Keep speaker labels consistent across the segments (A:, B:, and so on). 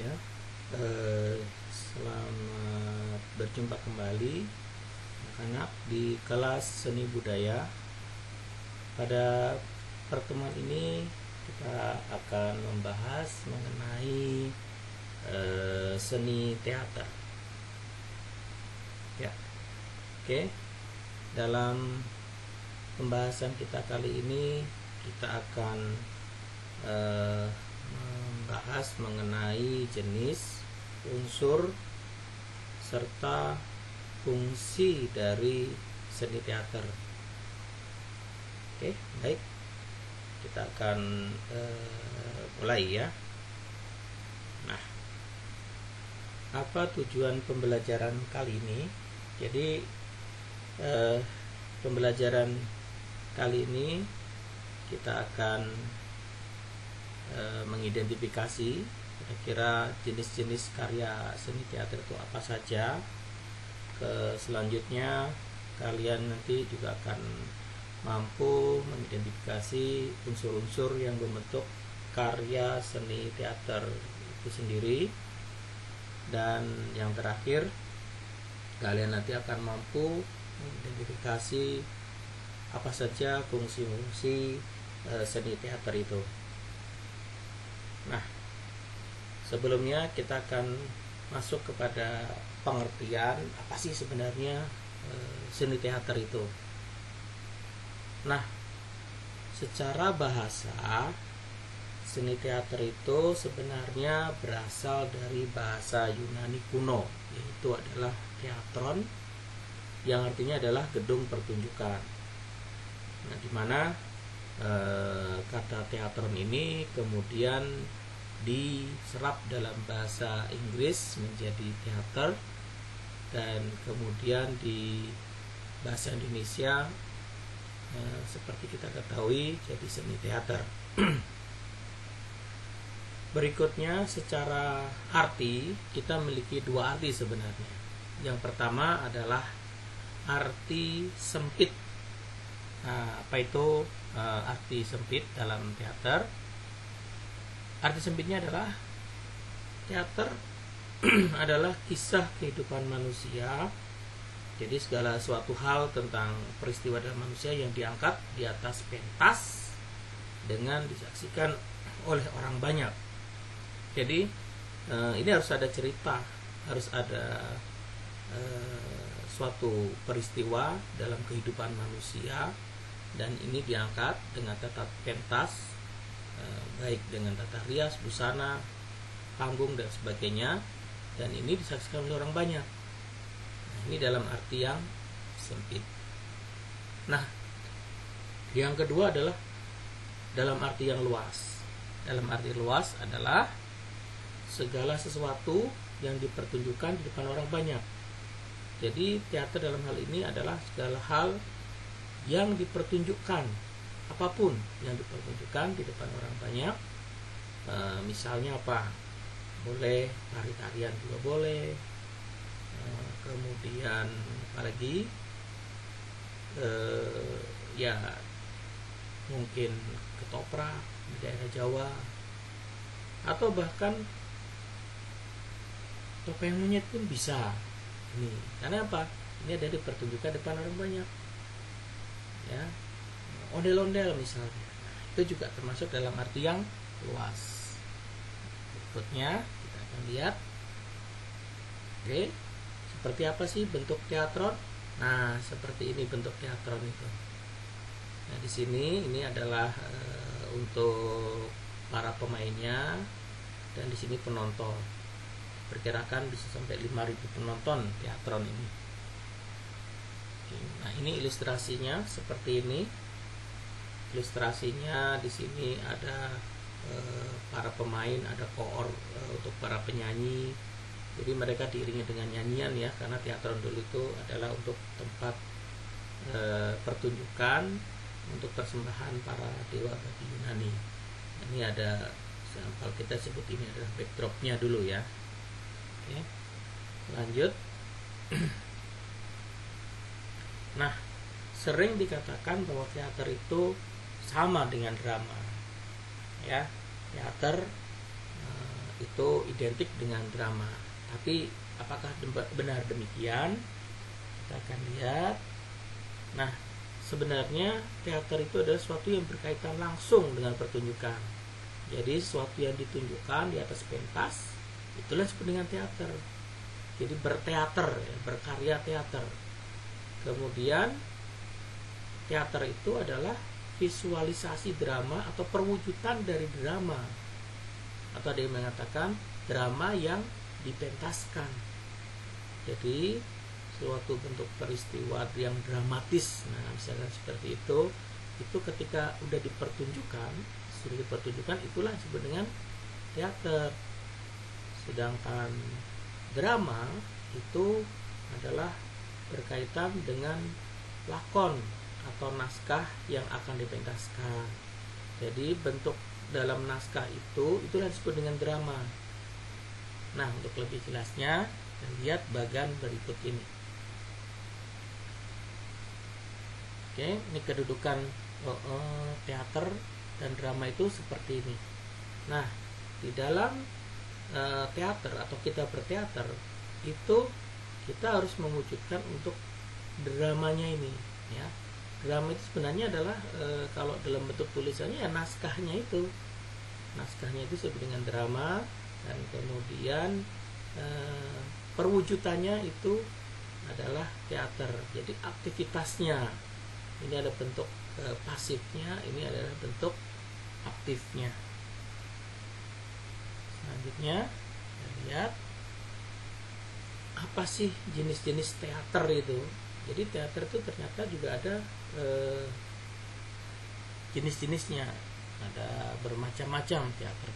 A: ya. Selamat berjumpa kembali anak-anak di kelas seni budaya. Pada pertemuan ini kita akan membahas mengenai seni teater. Ya. Oke. Dalam pembahasan kita kali ini kita akan membahas mengenai jenis, unsur, serta fungsi dari seni teater. Oke, baik. Kita akan mulai ya. Nah, apa tujuan pembelajaran kali ini? Jadi pembelajaran kali ini kita akan mengidentifikasi kira-kira jenis-jenis karya seni teater itu apa saja. Selanjutnya kalian nanti juga akan mampu mengidentifikasi unsur-unsur yang membentuk karya seni teater itu sendiri. Dan yang terakhir, kalian nanti akan mampu mengidentifikasi apa saja fungsi-fungsi seni teater itu. Nah, sebelumnya kita akan masuk kepada pengertian apa sih sebenarnya seni teater itu. Nah, secara bahasa, seni teater itu sebenarnya berasal dari bahasa Yunani kuno, yaitu adalah teatron, yang artinya adalah gedung pertunjukan. Nah, di mana kata teatron ini kemudian diserap dalam bahasa Inggris menjadi teater, dan kemudian di bahasa Indonesia seperti kita ketahui jadi seni teater. Berikutnya, secara arti kita memiliki dua arti sebenarnya. Yang pertama adalah arti sempit. Nah, apa itu arti sempit dalam teater? Arti sempitnya adalah teater adalah kisah kehidupan manusia. Jadi segala suatu hal tentang peristiwa dalam manusia yang diangkat di atas pentas dengan disaksikan oleh orang banyak. Jadi ini harus ada cerita, harus ada suatu peristiwa dalam kehidupan manusia, dan ini diangkat dengan tata pentas, baik dengan tata rias, busana, panggung dan sebagainya, dan ini disaksikan oleh orang banyak. Nah, ini dalam arti yang sempit. Nah, yang kedua adalah dalam arti yang luas. Dalam arti luas adalah segala sesuatu yang dipertunjukkan di depan orang banyak. Jadi teater dalam hal ini adalah segala hal yang dipertunjukkan, apapun yang dipertunjukkan di depan orang banyak. Misalnya apa? Boleh tari-tarian juga boleh. Kemudian apalagi ya mungkin ketoprak di daerah Jawa, atau bahkan topeng monyet pun bisa. Ini karena apa? Ini ada di pertunjukan depan orang banyak. Ya, ondel-ondel misalnya, itu juga termasuk dalam arti yang luas. Berikutnya kita akan lihat, oke, seperti apa sih bentuk teatron? Nah, seperti ini bentuk teatron itu. Nah, di sini ini adalah untuk para pemainnya, dan di sini penonton. Perkirakan bisa sampai 5.000 penonton teatron ini. Nah, ini ilustrasinya seperti ini. Ilustrasinya di sini ada para pemain, ada koor untuk para penyanyi. Jadi mereka diiringi dengan nyanyian ya, karena teatron dulu itu adalah untuk tempat pertunjukan untuk persembahan para dewa bagi Yunani. Ini ada sampel, kita sebut ini adalah backdropnya dulu ya. Oke, lanjut. Nah, sering dikatakan bahwa teater itu sama dengan drama. Ya, teater itu identik dengan drama. Tapi apakah benar demikian? Kita akan lihat. Nah, sebenarnya teater itu adalah sesuatu yang berkaitan langsung dengan pertunjukan. Jadi sesuatu yang ditunjukkan di atas pentas, itulah disebut dengan teater. Jadi berteater, ya, berkarya teater. Kemudian teater itu adalah visualisasi drama atau perwujudan dari drama. Atau ada yang mengatakan drama yang dipentaskan. Jadi suatu bentuk peristiwa yang dramatis. Nah, misalnya seperti itu ketika sudah dipertunjukkan, itulah disebut dengan teater. Sedangkan drama itu adalah berkaitan dengan lakon atau naskah yang akan dipentaskan. Jadi bentuk dalam naskah itulah disebut dengan drama. Nah, untuk lebih jelasnya, lihat bagian berikut ini. Oke, ini kedudukan teater dan drama itu seperti ini. Nah, di dalam teater atau kita berteater itu kita harus mewujudkan untuk dramanya ini, ya. Drama itu sebenarnya adalah kalau dalam bentuk tulisannya ya naskahnya itu disebut dengan drama, dan kemudian perwujudannya itu adalah teater. Jadi aktivitasnya ini ada bentuk pasifnya, ini adalah bentuk aktifnya. Selanjutnya kita lihat apa sih jenis-jenis teater itu. Jadi teater itu ternyata juga ada jenis-jenisnya, ada bermacam-macam teater.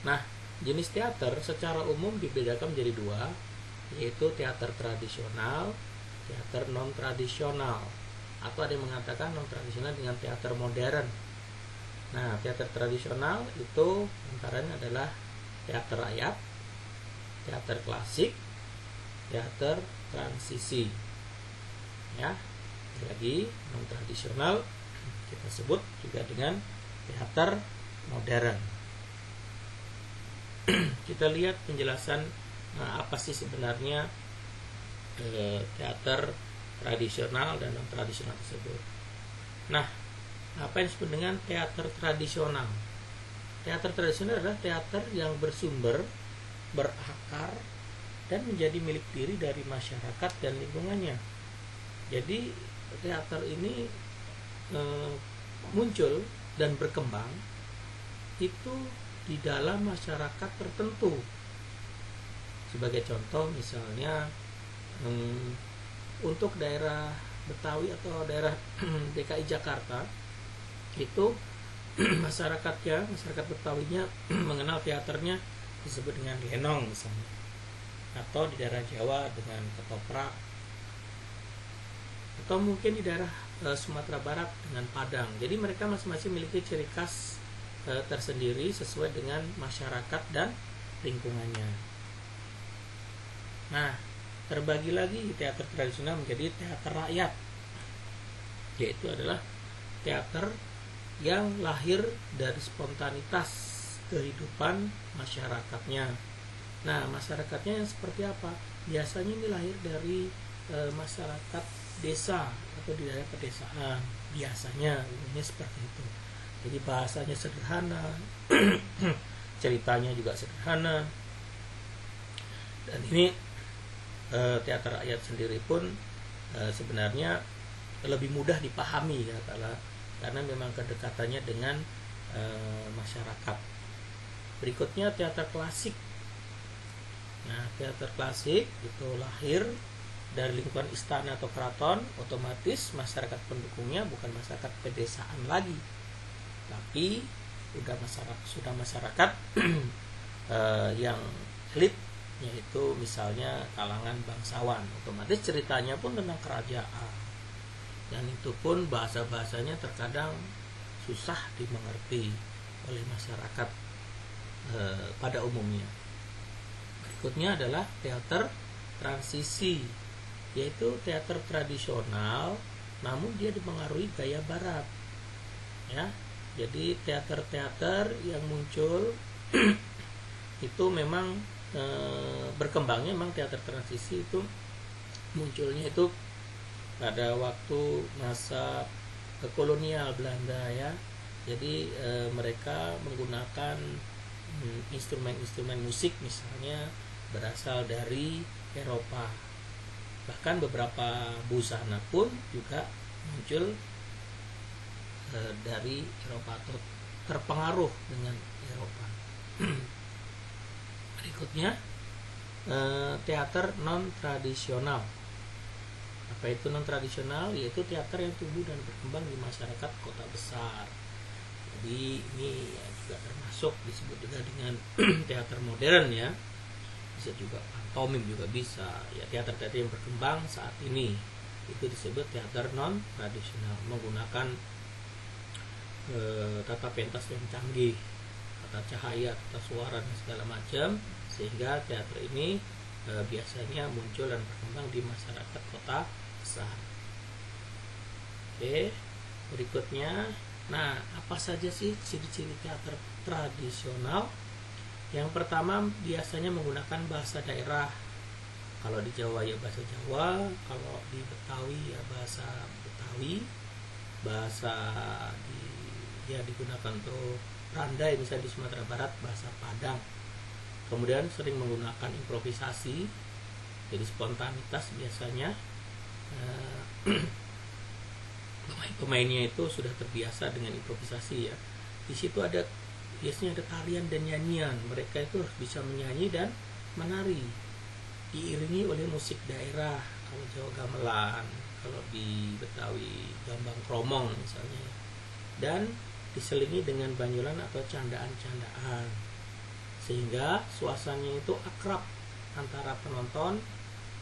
A: Nah, jenis teater secara umum dibedakan menjadi dua, yaitu teater tradisional, teater non tradisional, atau ada yang mengatakan non tradisional dengan teater modern. Nah, teater tradisional itu antaranya adalah teater rakyat, teater klasik, teater transisi. Ya, lagi non tradisional kita sebut juga dengan teater modern. Kita lihat penjelasan apa sih sebenarnya teater tradisional dan non tradisional tersebut. Nah, apa yang disebut dengan teater tradisional? Teater tradisional adalah teater yang bersumber, berakar, dan menjadi milik diri dari masyarakat dan lingkungannya. Jadi teater ini muncul dan berkembang itu di dalam masyarakat tertentu. Sebagai contoh misalnya untuk daerah Betawi atau daerah DKI Jakarta itu masyarakat Betawinya mengenal teaternya disebut dengan lenong misalnya, atau di daerah Jawa dengan ketoprak, atau mungkin di daerah Sumatera Barat dengan padang. Jadi mereka masing-masing memiliki ciri khas tersendiri sesuai dengan masyarakat dan lingkungannya. Nah, terbagi lagi teater tradisional menjadi teater rakyat, yaitu adalah teater yang lahir dari spontanitas kehidupan masyarakatnya. Nah, masyarakatnya yang seperti apa? Biasanya ini lahir dari masyarakat desa atau di daerah pedesaan. Biasanya umumnya seperti itu. Jadi bahasanya sederhana, ceritanya juga sederhana. Dan ini teater rakyat sendiri pun sebenarnya lebih mudah dipahami ya, karena memang kedekatannya dengan masyarakat. Berikutnya teater klasik. Nah, teater klasik itu lahir dari lingkungan istana atau keraton, otomatis masyarakat pendukungnya bukan masyarakat pedesaan lagi, tapi sudah masyarakat yang elit, yaitu misalnya kalangan bangsawan. Otomatis ceritanya pun tentang kerajaan, dan itu pun bahasa-bahasanya terkadang susah dimengerti oleh masyarakat pada umumnya. Berikutnya adalah teater transisi, yaitu teater tradisional namun dia dipengaruhi gaya barat, ya. Jadi teater-teater yang muncul itu memang berkembangnya memang teater transisi itu munculnya itu pada waktu masa kolonial Belanda ya. Jadi mereka menggunakan instrumen-instrumen musik misalnya berasal dari Eropa. Bahkan beberapa busana pun juga muncul dari Eropa atau terpengaruh dengan Eropa. Berikutnya teater non tradisional. Apa itu non tradisional? Yaitu teater yang tumbuh dan berkembang di masyarakat kota besar. Jadi ini ya juga termasuk disebut juga dengan teater modern ya. Bisa juga pantomim juga bisa. Ya teater-teater yang berkembang saat ini itu disebut teater non tradisional, menggunakan tata pentas yang canggih, tata cahaya, tata suara dan segala macam, sehingga teater ini biasanya muncul dan berkembang di masyarakat kota besar. Oke, berikutnya, nah apa saja sih ciri-ciri teater tradisional? Yang pertama biasanya menggunakan bahasa daerah. Kalau di Jawa ya bahasa Jawa, kalau di Betawi ya bahasa Betawi, bahasa digunakan untuk Randai misalnya di Sumatera Barat bahasa Padang. Kemudian sering menggunakan improvisasi, jadi spontanitas biasanya. Pemain-pemainnya itu sudah terbiasa dengan improvisasi ya. Di situ biasanya ada tarian dan nyanyian. Mereka itu harus bisa menyanyi dan menari, diiringi oleh musik daerah. Kalau Jawa gamelan, kalau di Betawi gambang kromong misalnya, dan diselingi dengan banyolan atau candaan-candaan, sehingga suasananya itu akrab antara penonton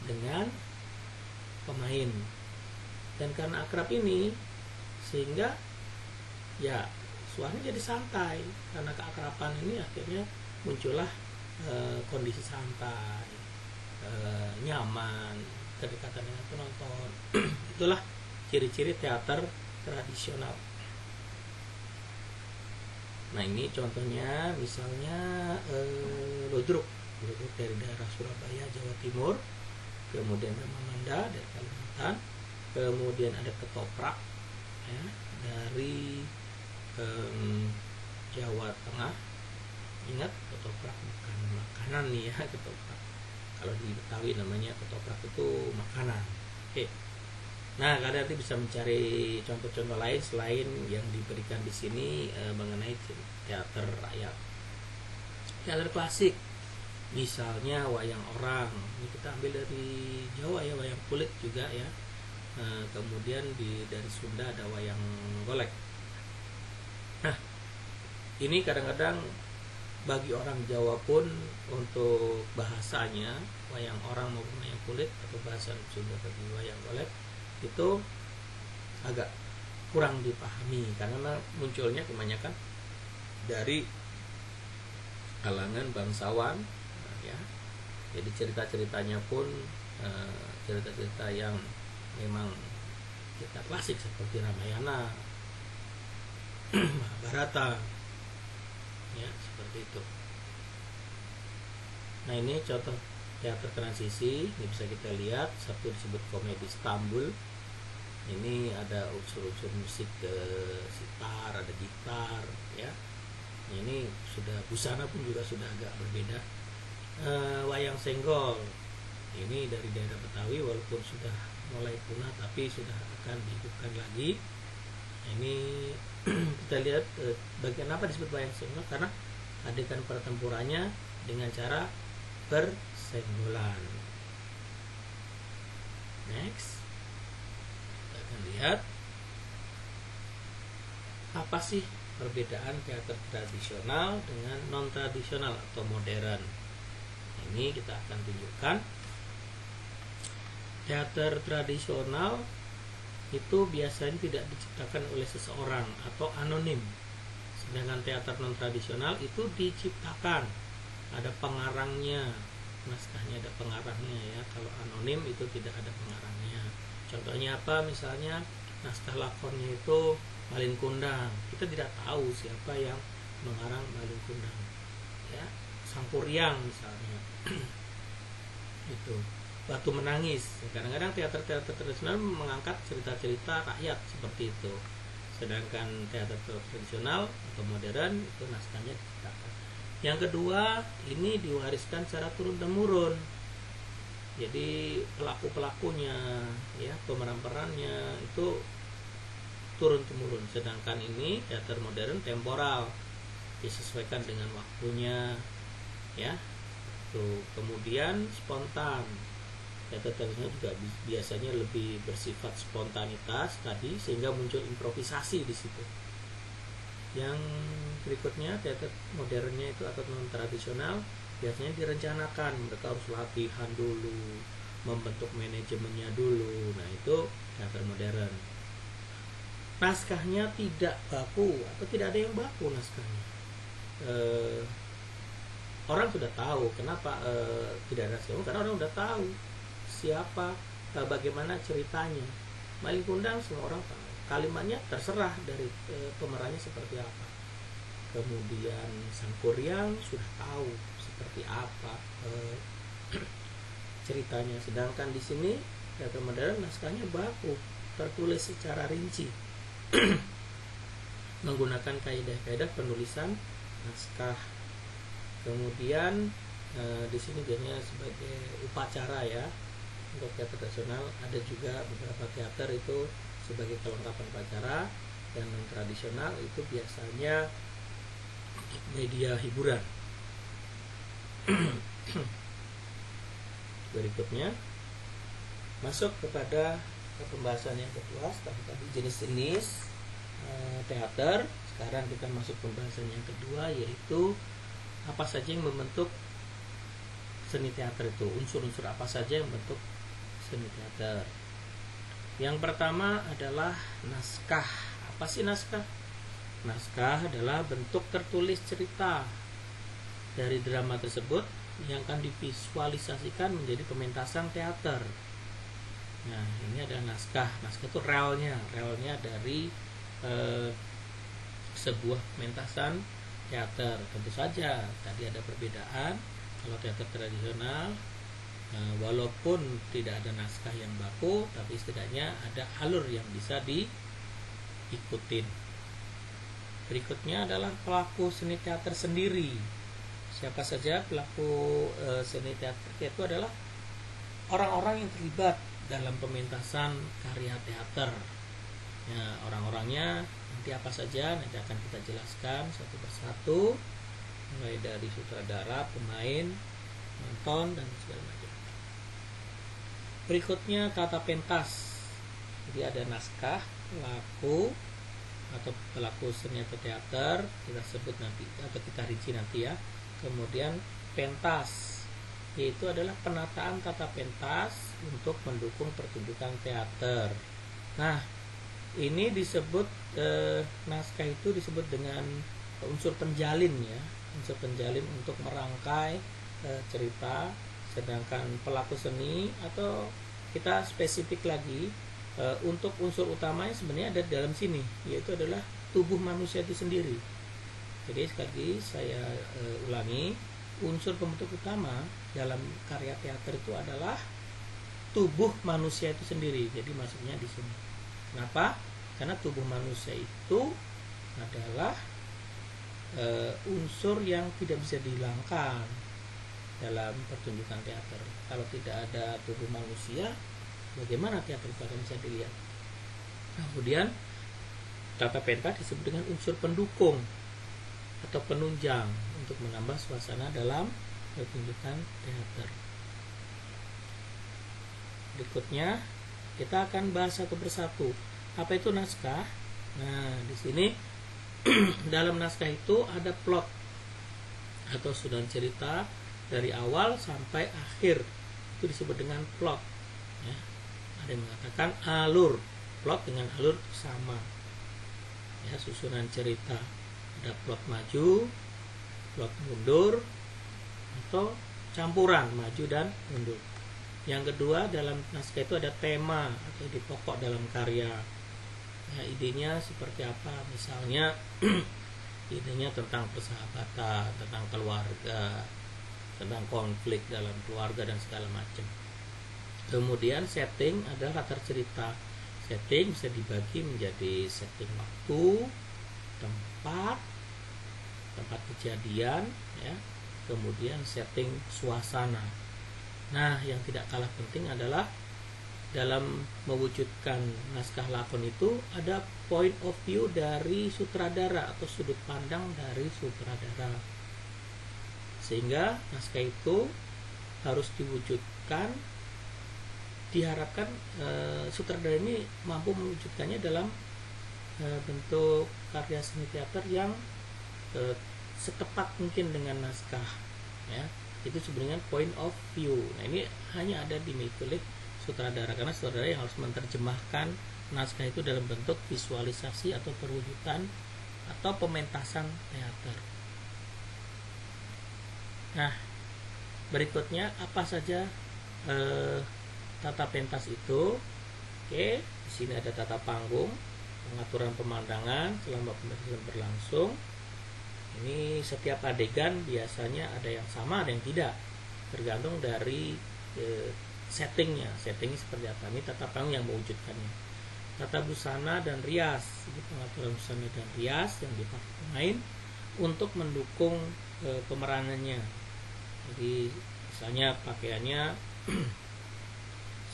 A: dengan pemain. Dan karena akrab ini sehingga ya suaranya jadi santai. Karena keakraban ini akhirnya muncullah kondisi santai, nyaman, kedekatan dengan penonton. Itulah ciri-ciri teater tradisional. Nah ini contohnya misalnya Ludruk dari daerah Surabaya, Jawa Timur. Kemudian Ramamanda dari Kalimantan. Kemudian ada Ketoprak ya, dari Jawa Tengah. Ingat, ketoprak bukan makanan nih ya, ketoprak. Kalau di Betawi namanya ketoprak itu makanan. Oke. Nah, kalian nanti bisa mencari contoh-contoh lain selain yang diberikan di sini mengenai teater rakyat. Teater klasik, misalnya wayang orang. Ini kita ambil dari Jawa ya, wayang kulit juga ya. Kemudian dari Sunda ada wayang golek. Nah, ini kadang-kadang bagi orang Jawa pun untuk bahasanya wayang orang maupun wayang kulit atau bahasa Sunda bagi wayang golek itu agak kurang dipahami karena munculnya kebanyakan dari kalangan bangsawan ya. Jadi cerita-ceritanya pun cerita-cerita yang memang cerita klasik seperti Ramayana, Mahabharata ya, seperti itu. Nah ini contoh teater transisi. Ini bisa kita lihat, satu disebut komedi Istanbul. Ini ada unsur-unsur musik sitar, ada gitar ya. Ini sudah busana pun juga sudah agak berbeda. Wayang Senggol ini dari daerah Betawi, walaupun sudah mulai punah tapi sudah akan dihidupkan lagi. Ini kita lihat bagian apa disebut wayang Senggol, karena adegan pertempurannya dengan cara bersenggolan. Next, kita akan lihat apa sih perbedaan teater tradisional dengan non tradisional atau modern. Ini kita akan tunjukkan. Teater tradisional itu biasanya tidak diciptakan oleh seseorang atau anonim. Sedangkan teater non tradisional itu diciptakan, ada pengarangnya, naskahnya ada pengarangnya ya. Kalau anonim itu tidak ada pengarangnya. Contohnya apa? Misalnya naskah lakonnya itu Malin Kundang. Kita tidak tahu siapa yang mengarang Malin Kundang. Ya, Sangkuriang misalnya. Itu. Batu Menangis. Kadang-kadang teater-teater tradisional mengangkat cerita-cerita rakyat seperti itu. Sedangkan teater tradisional atau modern itu naskahnya diciptakan. Yang kedua, ini diwariskan secara turun-temurun. Jadi pelaku-pelakunya, ya, pemeran-perannya itu turun-temurun. Sedangkan ini teater modern temporal, disesuaikan dengan waktunya, ya. Tuh, kemudian spontan. Teater tradisional juga biasanya lebih bersifat spontanitas tadi, sehingga muncul improvisasi di situ. Yang berikutnya, teater modernnya itu atau non tradisional biasanya direncanakan, mereka harus latihan dulu, membentuk manajemennya dulu. Nah, itu teater modern. Naskahnya tidak baku atau tidak ada yang baku naskahnya. Orang sudah tahu kenapa tidak ada naskah, karena orang sudah tahu siapa, bagaimana ceritanya. Malin Kundang semua orang tahu, kalimatnya terserah dari pemerannya seperti apa. Kemudian Sangkuriang sudah tahu seperti apa ceritanya. Sedangkan di sini teater modern naskahnya baku, tertulis secara rinci menggunakan kaidah-kaidah penulisan naskah. Kemudian di sini biasanya sebagai upacara, ya. Untuk teater tradisional ada juga beberapa teater itu sebagai kelengkapan upacara, dan non tradisional itu biasanya media hiburan. Berikutnya masuk kepada pembahasan yang kedua. Setelah tadi jenis-jenis teater, sekarang kita masuk pembahasan yang kedua, yaitu apa saja yang membentuk seni teater itu, unsur-unsur apa saja yang membentuk seni teater. Yang pertama adalah naskah. Apa sih naskah? Naskah adalah bentuk tertulis cerita dari drama tersebut yang akan divisualisasikan menjadi pementasan teater. Nah, ini adalah naskah. Naskah itu relnya dari sebuah pementasan teater. Tentu saja tadi ada perbedaan. Kalau teater tradisional, walaupun tidak ada naskah yang baku, tapi setidaknya ada alur yang bisa diikutin. Berikutnya adalah pelaku seni teater sendiri. Siapa saja pelaku seni teater? Itu adalah orang-orang yang terlibat dalam pementasan karya teater. Ya, orang-orangnya nanti apa saja nanti akan kita jelaskan satu persatu, mulai dari sutradara, pemain, penonton, dan segala macam. Berikutnya tata pentas. Jadi ada naskah, pelaku atau pelaku seni atau teater, kita sebut nanti atau kita rinci nanti, ya. Kemudian pentas, yaitu adalah penataan tata pentas untuk mendukung pertunjukan teater. Nah, ini disebut naskah itu disebut dengan unsur penjalin, ya, unsur penjalin untuk merangkai cerita. Sedangkan pelaku seni atau kita spesifik lagi, untuk unsur utamanya sebenarnya ada di dalam sini, yaitu adalah tubuh manusia itu sendiri. Jadi sekali lagi saya ulangi, unsur pembentuk utama dalam karya teater itu adalah tubuh manusia itu sendiri. Jadi maksudnya di sini. Kenapa? Karena tubuh manusia itu adalah unsur yang tidak bisa dihilangkan dalam pertunjukan teater. Kalau tidak ada tubuh manusia, bagaimana teater itu akan bisa dilihat? Nah, kemudian tata pentas disebut dengan unsur pendukung atau penunjang untuk menambah suasana dalam pertunjukan teater. Berikutnya kita akan bahas satu persatu. Apa itu naskah? Nah, di sini dalam naskah itu ada plot atau susunan cerita dari awal sampai akhir. Itu disebut dengan plot. Ya. Ada yang mengatakan alur. Plot dengan alur sama. Ya, susunan cerita. Ada plot maju, plot mundur, atau campuran maju dan mundur. Yang kedua, dalam naskah itu ada tema atau ide pokok dalam karya. Nah, idenya seperti apa? Misalnya idenya tentang persahabatan, tentang keluarga, tentang konflik dalam keluarga dan segala macam. Kemudian setting adalah latar cerita. Setting bisa dibagi menjadi setting waktu, tempat kejadian, ya. Kemudian setting suasana. Nah, yang tidak kalah penting adalah dalam mewujudkan naskah lakon itu ada point of view dari sutradara atau sudut pandang dari sutradara. Sehingga naskah itu harus diwujudkan, diharapkan sutradara ini mampu mewujudkannya dalam bentuk karya seni teater yang setepat mungkin dengan naskah, ya. Itu sebenarnya point of view. Nah, ini hanya ada dimiliki sutradara, karena sutradara yang harus menerjemahkan naskah itu dalam bentuk visualisasi atau perwujudan atau pementasan teater. Nah, berikutnya apa saja tata pentas itu? Oke, di sini ada tata panggung, pengaturan pemandangan selama pementasan berlangsung. Ini setiap adegan biasanya ada yang sama, ada yang tidak, tergantung dari settingnya seperti apa. Ini tata panggung yang mewujudkannya. Tata busana dan rias, ini pengaturan busana dan rias yang dipakai pemain untuk mendukung pemeranannya. Jadi misalnya pakaiannya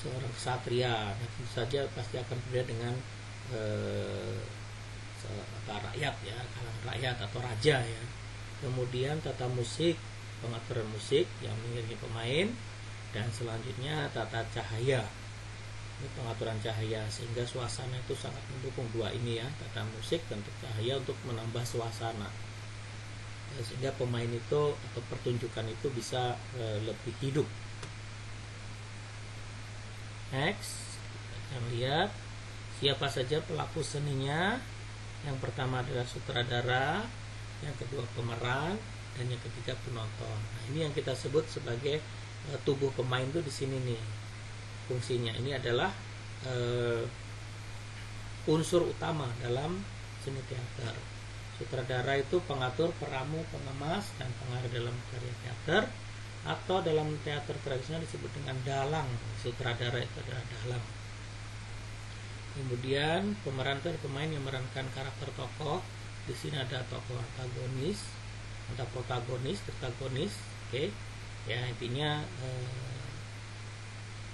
A: seorang ksatria, nah, tentu saja pasti akan berbeda dengan rakyat, ya, kalangan rakyat atau raja, ya. Kemudian tata musik, pengaturan musik yang mengiringi pemain. Dan selanjutnya tata cahaya, ini pengaturan cahaya sehingga suasana itu sangat mendukung dua ini, ya, tata musik dan cahaya untuk menambah suasana, sehingga pemain itu atau pertunjukan itu bisa lebih hidup. Next, kita lihat siapa saja pelaku seninya. Yang pertama adalah sutradara, yang kedua pemeran, dan yang ketiga penonton. Nah, ini yang kita sebut sebagai tubuh pemain itu di sini nih fungsinya. Ini adalah unsur utama dalam seni teater. Sutradara itu pengatur, peramu, pengemas, dan pengarah dalam karya teater, atau dalam teater tradisional disebut dengan dalang. Sutradara itu adalah dalang. Kemudian pemeran itu pemain yang memerankan karakter tokoh. Di sini ada tokoh antagonis, ada protagonis, oke. Ya, intinya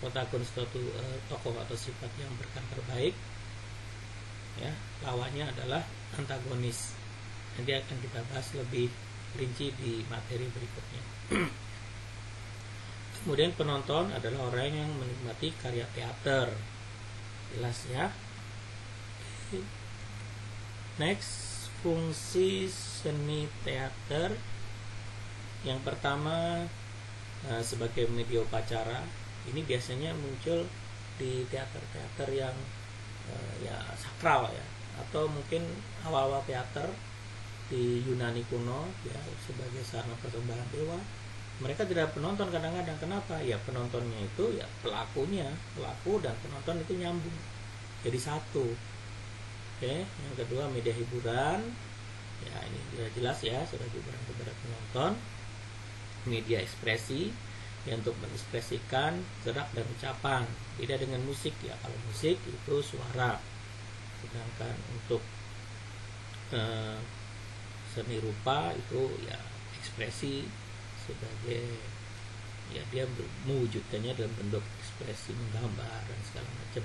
A: protagonis suatu tokoh atau sifat yang berkarakter baik, ya. Lawannya adalah antagonis. Nanti akan kita bahas lebih rinci di materi berikutnya. Kemudian penonton adalah orang yang menikmati karya teater. Jelas, ya. Next, fungsi seni teater. Yang pertama, sebagai media upacara. Ini biasanya muncul di teater-teater yang ya sakral, ya, atau mungkin awal-awal teater di Yunani kuno, ya, sebagai sarana persembahan dewa. Mereka tidak penonton kadang-kadang. Kenapa? Ya, penontonnya itu ya pelaku dan penonton itu nyambung jadi satu. Oke, yang kedua media hiburan. Ya, ini sudah jelas, ya, sudah hiburan kepada penonton. Media ekspresi, ya, untuk mengekspresikan gerak dan ucapan. Beda dengan musik, ya. Kalau musik itu suara, sedangkan untuk seni rupa itu ya ekspresi sebagai, ya, dia mewujudkannya dalam bentuk ekspresi, menggambar dan segala macam.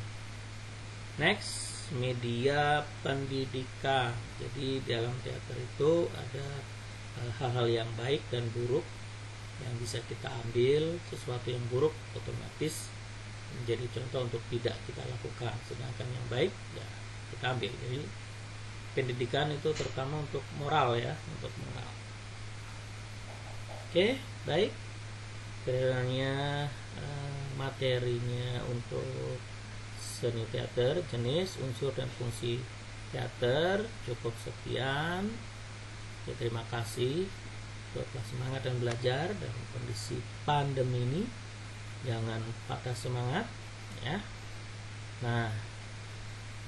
A: Next, media pendidikan. Jadi dalam teater itu ada hal-hal yang baik dan buruk yang bisa kita ambil. Sesuatu yang buruk otomatis menjadi contoh untuk tidak kita lakukan, sedangkan yang baik ya kita ambil. Jadi pendidikan itu terutama untuk moral, ya, untuk moral. Oke, baik. Kiranya materinya untuk seni teater, jenis, unsur, dan fungsi teater cukup sekian. Ya, terima kasih. Tetaplah semangat dan belajar dalam kondisi pandemi ini. Jangan patah semangat, ya. Nah,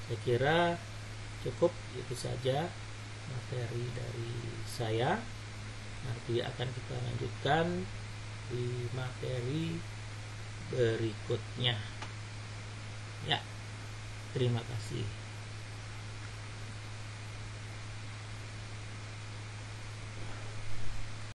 A: saya kira Cukup itu saja materi dari saya. Nanti akan kita lanjutkan di materi berikutnya. Ya, terima kasih.